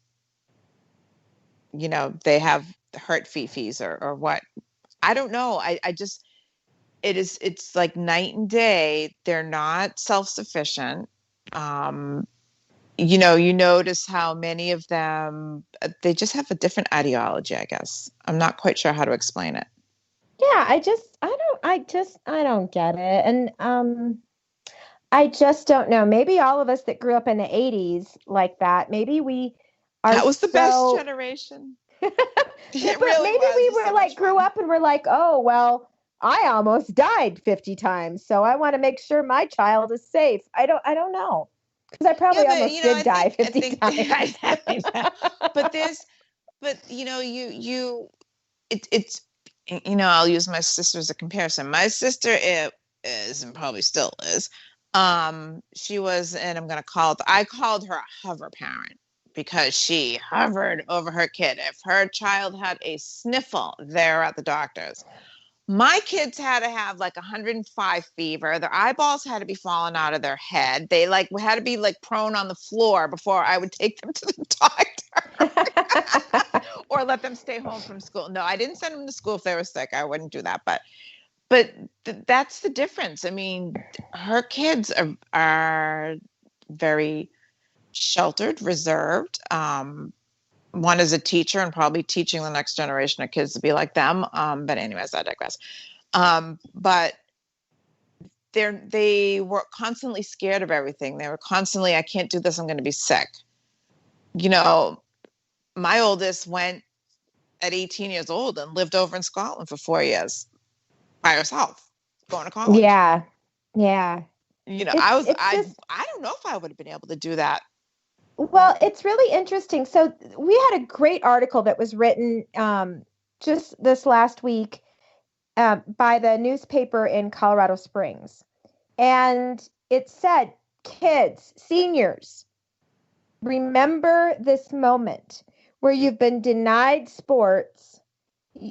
they have hurt fifis or what. I don't know. I just, it's like night and day. They're not self-sufficient. You notice how many of them, they just have a different ideology, I guess. I'm not quite sure how to explain it. Yeah, I don't get it. And, I just don't know. Maybe all of us that grew up in the 80s like that, maybe we are. That was the best generation. Maybe we were like, grew up and we're like, oh, well, I almost died 50 times. So I want to make sure my child is safe. I don't know. Because I probably almost did die 50 times. It's I'll use my sister as a comparison. My sister is, and probably still is, she was, and I called her a hover parent, because she hovered over her kid. If her child had a sniffle, they're at the doctor's. My kids had to have like 105 fever. Their eyeballs had to be falling out of their head. They had to be like prone on the floor before I would take them to the doctor or let them stay home from school. No, I didn't send them to school if they were sick. I wouldn't do that. But that's the difference. I mean, her kids are very sheltered, reserved. One is a teacher and probably teaching the next generation of kids to be like them. But anyways, I digress. But they were constantly scared of everything. They were constantly, I can't do this, I'm going to be sick. My oldest went at 18 years old and lived over in Scotland for 4 years by herself, going to college. Yeah. I don't know if I would have been able to do that. Well, it's really interesting. So we had a great article that was written just this last week by the newspaper in Colorado Springs. And it said, kids, seniors, remember this moment where you've been denied sports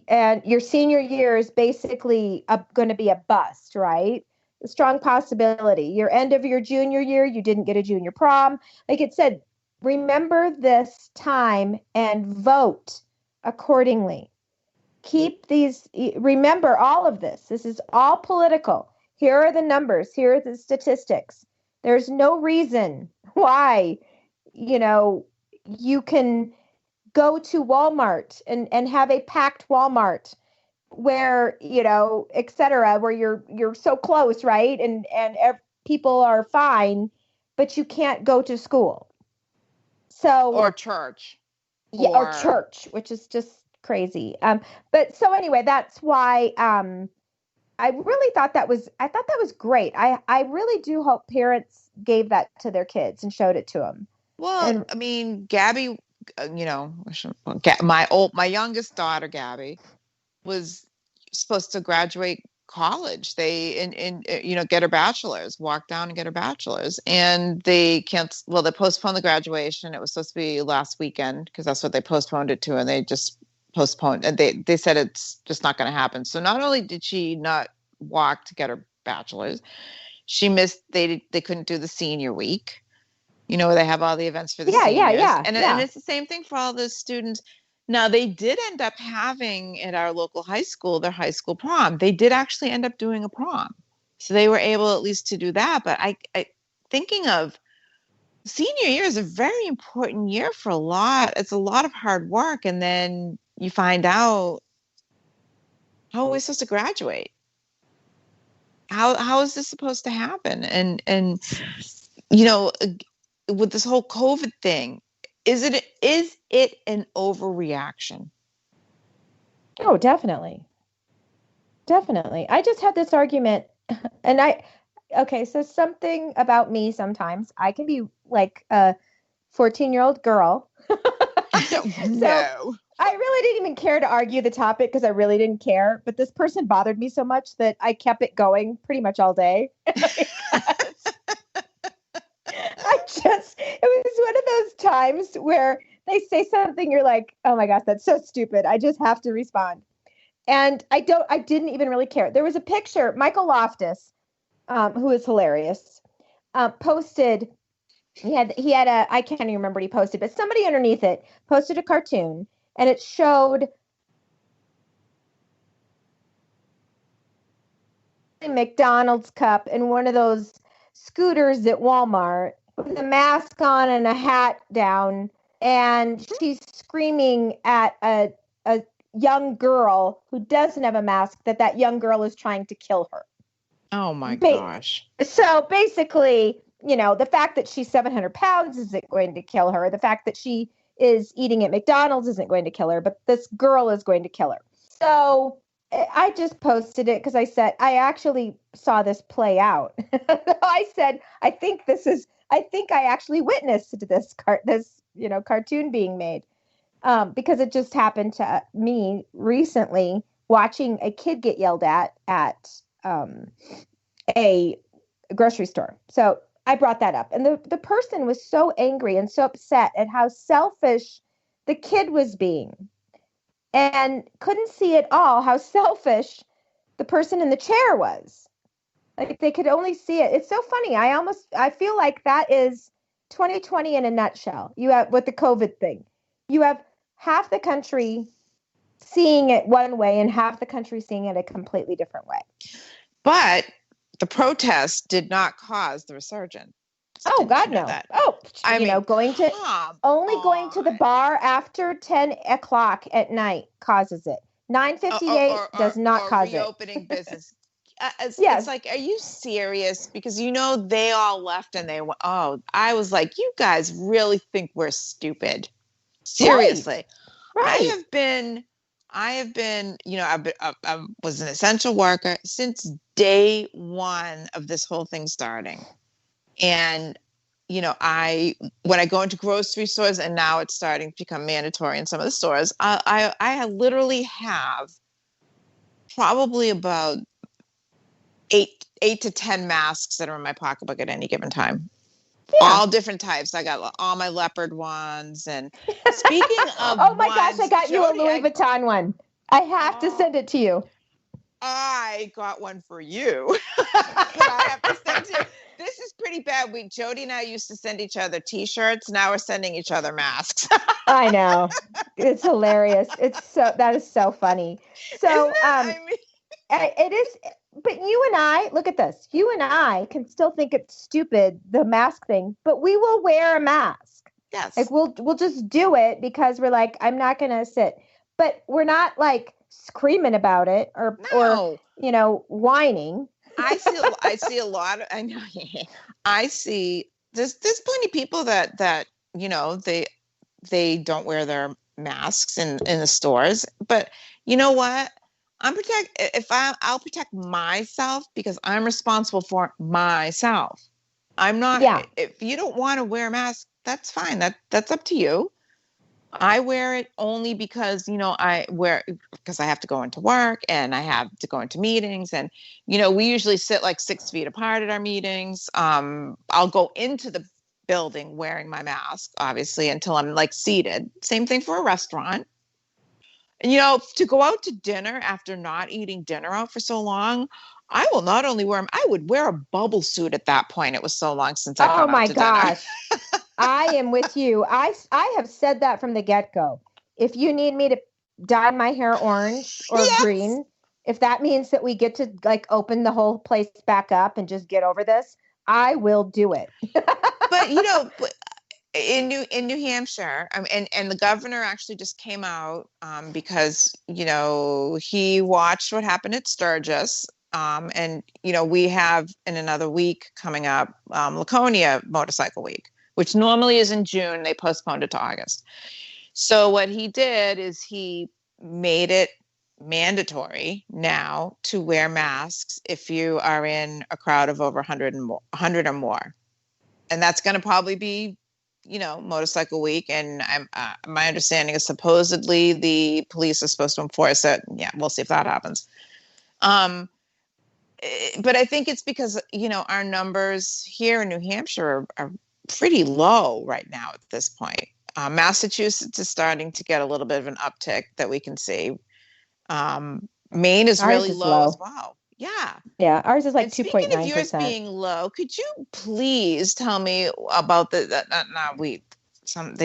and your senior year is basically going to be a bust, right? A strong possibility. Your end of your junior year, you didn't get a junior prom. Like it said, remember this time and vote accordingly. Remember all of this. This is all political. Here are the numbers. Here are the statistics. There's no reason why, you can go to Walmart and have a packed Walmart where, et cetera, where you're so close, right? And people are fine, but you can't go to school. Or church. Yeah, or church, which is just crazy. But so anyway, that's why I really thought that was great. I really do hope parents gave that to their kids and showed it to them. Well, I mean, Gabby, my youngest daughter, Gabby, was supposed to graduate college. They get her bachelor's, walk down and get her bachelor's, and they postponed the graduation. It was supposed to be last weekend because that's what they postponed it to, and they just postponed, and they said it's just not going to happen. So not only did she not walk to get her bachelor's. She missed, they couldn't do the senior week, where they have all the events for the seniors. And it's the same thing for all those students. Now, they did end up having at our local high school, their high school prom. They did actually end up doing a prom. So they were able at least to do that. But I thinking of senior year is a very important year for a lot. It's a lot of hard work. And then you find out, how are we supposed to graduate? How is this supposed to happen? And with this whole COVID thing, is it an overreaction? Oh, definitely. Definitely. I just had this argument and so something about me sometimes, I can be like a 14-year-old girl. No. I really didn't even care to argue the topic because I really didn't care. But this person bothered me so much that I kept it going pretty much all day. It was one of those times where they say something, you're like, oh my gosh, that's so stupid. I just have to respond. And I didn't even really care. There was a picture, Michael Loftus, who is hilarious, posted, he had I can't even remember what he posted, but somebody underneath it posted a cartoon. And it showed a McDonald's cup in one of those scooters at Walmart with a mask on and a hat down. And she's screaming at a young girl who doesn't have a mask that young girl is trying to kill her. Oh, my gosh. So basically, the fact that she's 700 pounds isn't going to kill her. The fact that she is eating at McDonald's isn't going to kill her, but this girl is going to kill her. So I just posted it because I said, I actually saw this play out. I said, I think I actually witnessed this cartoon being made because it just happened to me recently watching a kid get yelled at a grocery store. So I brought that up. And the person was so angry and so upset at how selfish the kid was being and couldn't see at all how selfish the person in the chair was. Like they could only see it. It's so funny. I feel like that is 2020 in a nutshell. You have with the COVID thing, you have half the country seeing it one way and half the country seeing it a completely different way. But the protest did not cause the resurgence. Oh God, no! That? Oh, going to the bar after 10 o'clock at night causes it. 9:58 does not cause it. Reopening business. It's like, are you serious? Because they all left and they went. Oh, I was like, you guys really think we're stupid? Seriously, right. I have been. I was an essential worker since day one of this whole thing starting. And, when I go into grocery stores and now it's starting to become mandatory in some of the stores, I literally have probably about eight to 10 masks that are in my pocketbook at any given time. Yeah. All different types. I got all my leopard ones. And speaking of oh my gosh, I got you a Louis Vuitton one. I have to send it to you. I got one for you. I have to send you. This is pretty bad. Jody and I used to send each other T-shirts. Now we're sending each other masks. I know. It's hilarious. That is so funny. So it is. But you and I, look at this. You and I can still think it's stupid, the mask thing, but we will wear a mask. Yes. Like we'll just do it because we're like, I'm not going to sit. But we're not like screaming about it or whining. I see a lot of, I know. I see there's plenty of people that they don't wear their masks in the stores, but you know what? I'll protect myself because I'm responsible for myself. I'm not. Yeah. If you don't want to wear a mask, that's fine. That's up to you. I wear it only because, I wear because I have to go into work and I have to go into meetings. And, we usually sit like 6 feet apart at our meetings. I'll go into the building wearing my mask, obviously, until I'm like seated. Same thing for a restaurant. And, to go out to dinner after not eating dinner out for so long, I will not only wear them, I would wear a bubble suit at that point. It was so long since I've Oh gone out my to dinner. gosh. I am with you. I have said that from the get-go. If you need me to dye my hair orange or green, if that means that we get to like open the whole place back up and just get over this, I will do it. But in New Hampshire, and the governor actually just came out because he watched what happened at Sturgis, and we have in another week coming up Laconia Motorcycle Week, which normally is in June. They postponed it to August. So what he did is he made it mandatory now to wear masks if you are in a crowd of over 100 or more. And that's going to probably be, Motorcycle Week. And my understanding is supposedly the police are supposed to enforce it. Yeah, we'll see if that happens. But I think it's because, our numbers here in New Hampshire are pretty low right now at this point. Massachusetts is starting to get a little bit of an uptick that we can see. Maine is really low as well. Yeah. Yeah. Ours is like 2.9%. Speaking of yours being low, could you please tell me about they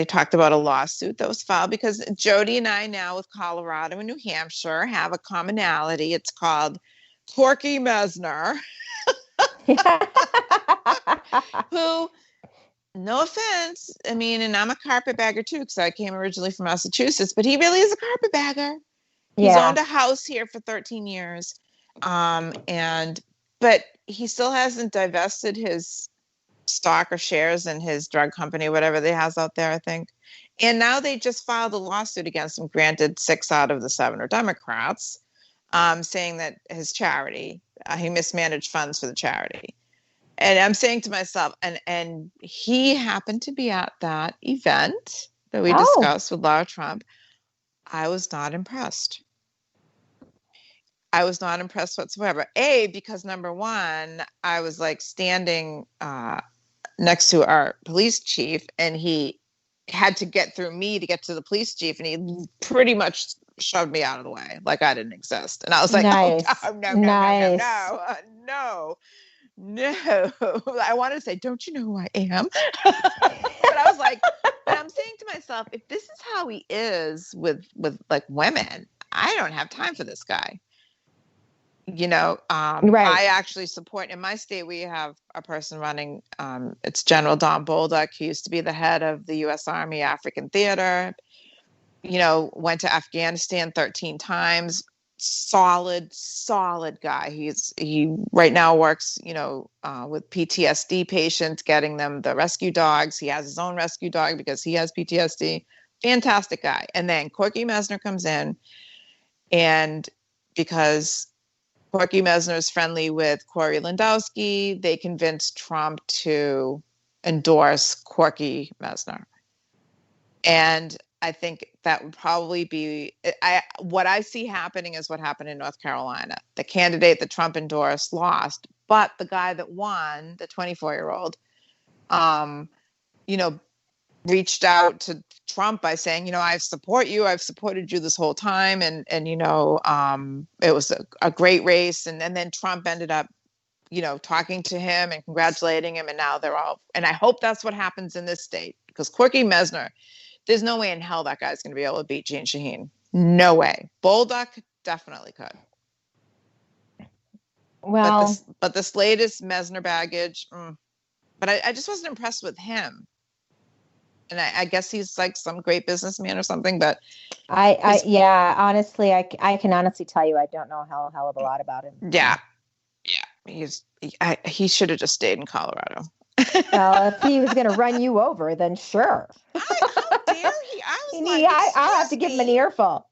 talked about a lawsuit that was filed because Jody and I now with Colorado and New Hampshire have a commonality. It's called Corky Mesner, who, no offense, I mean, and I'm a carpetbagger too because I came originally from Massachusetts, but he really is a carpetbagger. He's owned a house here for 13 years. But he still hasn't divested his stock or shares in his drug company, whatever they has out there, I think. And now they just filed a lawsuit against him, granted 6 out of the 7 are Democrats, saying that his charity, he mismanaged funds for the charity. And I'm saying to myself, and he happened to be at that event that we discussed with Laura Trump. I was not impressed. I was not impressed whatsoever. Because number one, I was like standing next to our police chief, and he had to get through me to get to the police chief, and he pretty much shoved me out of the way, like I didn't exist. And I was like, nice. "Oh no, no!" I wanted to say, "Don't you know who I am?" But I was like, but I'm saying to myself, if this is how he is with like women, I don't have time for this guy. Right. I actually support, in my state, we have a person running, it's General Don Bolduc, who used to be the head of the U.S. Army African Theater, went to Afghanistan 13 times, solid guy. He right now works, with PTSD patients, getting them the rescue dogs. He has his own rescue dog because he has PTSD. Fantastic guy. And then Corky Mesner comes in, and because Corky Mesner is friendly with Corey Lewandowski, they convinced Trump to endorse Corky Mesner. And I think that would probably be what I see happening is what happened in North Carolina. The candidate that Trump endorsed lost, but the guy that won, the 24-year-old, reached out to Trump by saying, I support you. I've supported you this whole time. And it was a great race. And then Trump ended up, talking to him and congratulating him. And now they're all, and I hope that's what happens in this state, because Corky Mesner, there's no way in hell that guy's going to be able to beat Gene Shaheen. No way. Bolduc definitely could. Well, but this latest Mesner baggage, but I just wasn't impressed with him. And I guess he's like some great businessman or something, but honestly, I can honestly tell you, I don't know a hell of a lot about him. Yeah. He should have just stayed in Colorado. Well, if he was going to run you over, then sure. How dare he? I'll have to give him an earful.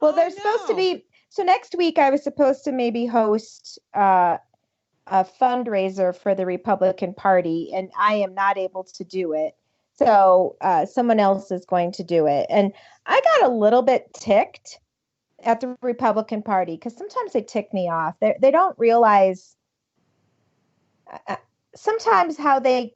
Well, there's supposed to be, so next week I was supposed to maybe host a fundraiser for the Republican Party, and I am not able to do it. So someone else is going to do it. And I got a little bit ticked at the Republican Party because sometimes they tick me off. They don't realize sometimes how they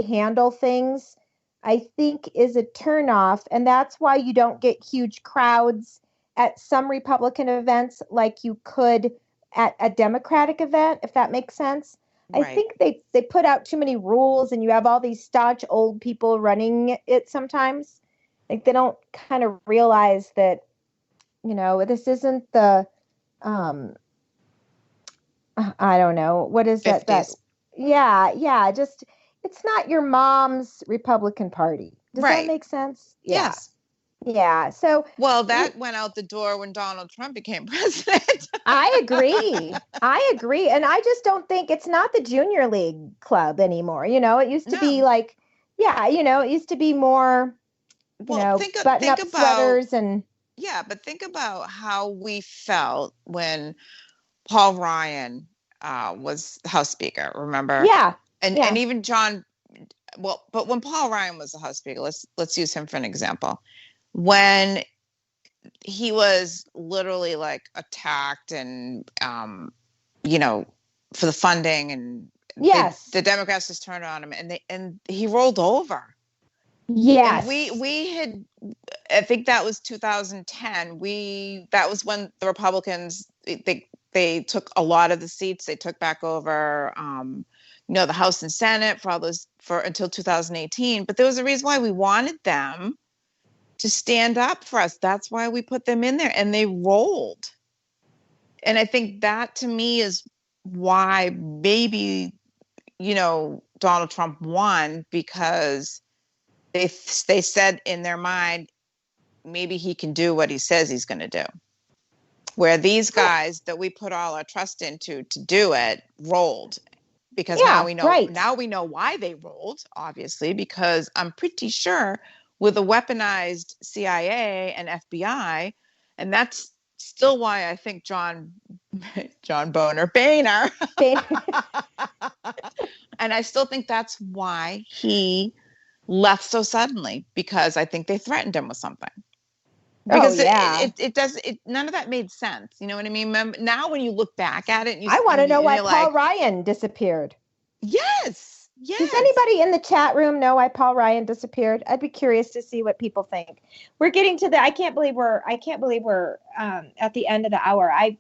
handle things, I think, is a turnoff. And that's why you don't get huge crowds at some Republican events like you could at a Democratic event, if that makes sense. Right. I think they put out too many rules, and you have all these staunch old people running it sometimes. Like they don't kind of realize that, this isn't the, I don't know, what is 50s. that? Yeah, just, it's not your mom's Republican Party. Does that make sense? Yeah. Yes. Yeah. So, well, that went out the door when Donald Trump became president. I agree. And I just don't think it's not the junior league club anymore. It used to be like, it used to be more, button up sweaters and. Yeah. But think about how we felt when Paul Ryan was House Speaker, remember? Yeah. And even John, but when Paul Ryan was the House Speaker, let's use him for an example. When he was literally like attacked and, for the funding, and the Democrats just turned on him, and he rolled over. Yes. And we had, I think that was 2010. That was when the Republicans, they took a lot of the seats. They took back over, the House and Senate for until 2018. But there was a reason why we wanted them to stand up for us. That's why we put them in there, and they rolled. And I think that to me is why maybe, Donald Trump won, because they said in their mind, maybe he can do what he says he's going to do. Where these guys that we put all our trust into to do it rolled, because now we know. Right. Now we know why they rolled, obviously, because I'm pretty sure with a weaponized CIA and FBI, and that's still why I think John Boehner, and I still think that's why he left so suddenly, because I think they threatened him with something. Because none of that made sense. You know what I mean? Now when you look back at it, I want to know why Paul Ryan disappeared. Yes. Does anybody in the chat room know why Paul Ryan disappeared? I'd be curious to see what people think. We're getting to I can't believe we're at the end of the hour. I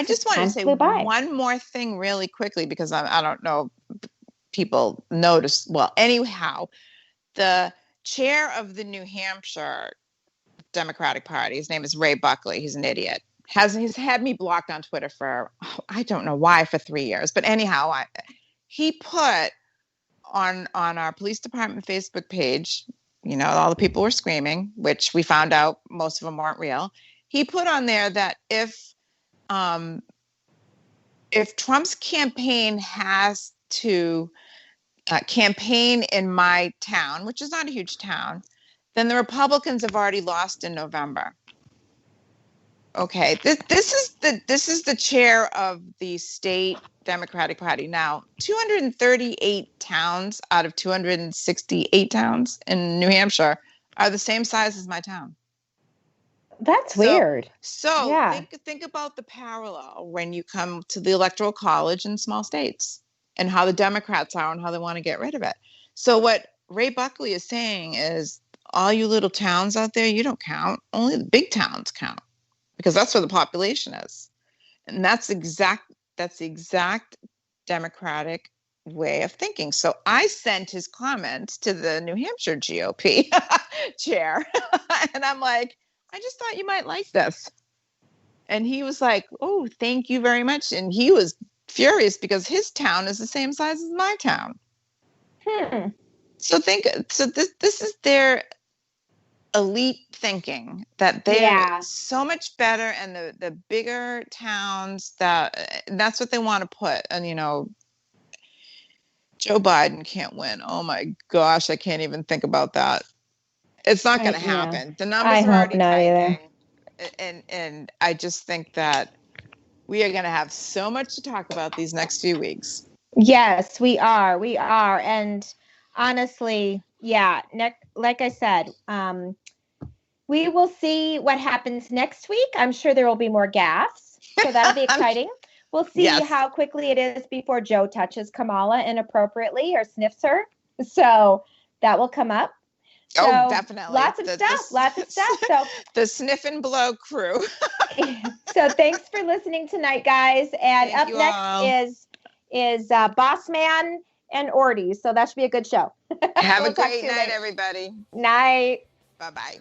just want to say one more thing really quickly, because I don't know people noticed. Well, anyhow, the chair of the New Hampshire Democratic Party, his name is Ray Buckley. He's an idiot. He's had me blocked on Twitter for, I don't know why, for 3 years. But anyhow, he put on our police department Facebook page, all the people were screaming, which we found out most of them weren't real. He put on there that if Trump's campaign has to campaign in my town, which is not a huge town, then the Republicans have already lost in November. Okay, this is the chair of the state Democratic Party. Now, 238 towns out of 268 towns in New Hampshire are the same size as my town. That's weird. So think about the parallel when you come to the Electoral College in small states, and how the Democrats are and how they want to get rid of it. So what Ray Buckley is saying is, all you little towns out there, you don't count. Only the big towns count, because that's where the population is. And that's the exact Democratic way of thinking. So I sent his comments to the New Hampshire GOP chair. And I'm like, I just thought you might like this. And he was like, oh, thank you very much. And he was furious because his town is the same size as my town. So this is their elite thinking, that they're so much better, and the bigger towns, that's what they want to put. And Joe Biden can't win. Oh my gosh, I can't even think about that. It's not going to happen. The numbers are already tightening, and I just think that we are going to have so much to talk about these next few weeks. Yes, we are. And honestly, like I said, we will see what happens next week. I'm sure there will be more gaffes, so that'll be exciting. We'll see how quickly it is before Joe touches Kamala inappropriately or sniffs her. So that will come up. So definitely. Lots of stuff. So the sniff and blow crew. So thanks for listening tonight, guys. And up next is Boss Man and Ortiz. So that should be a good show. Have a great night, everybody. Night. Bye-bye.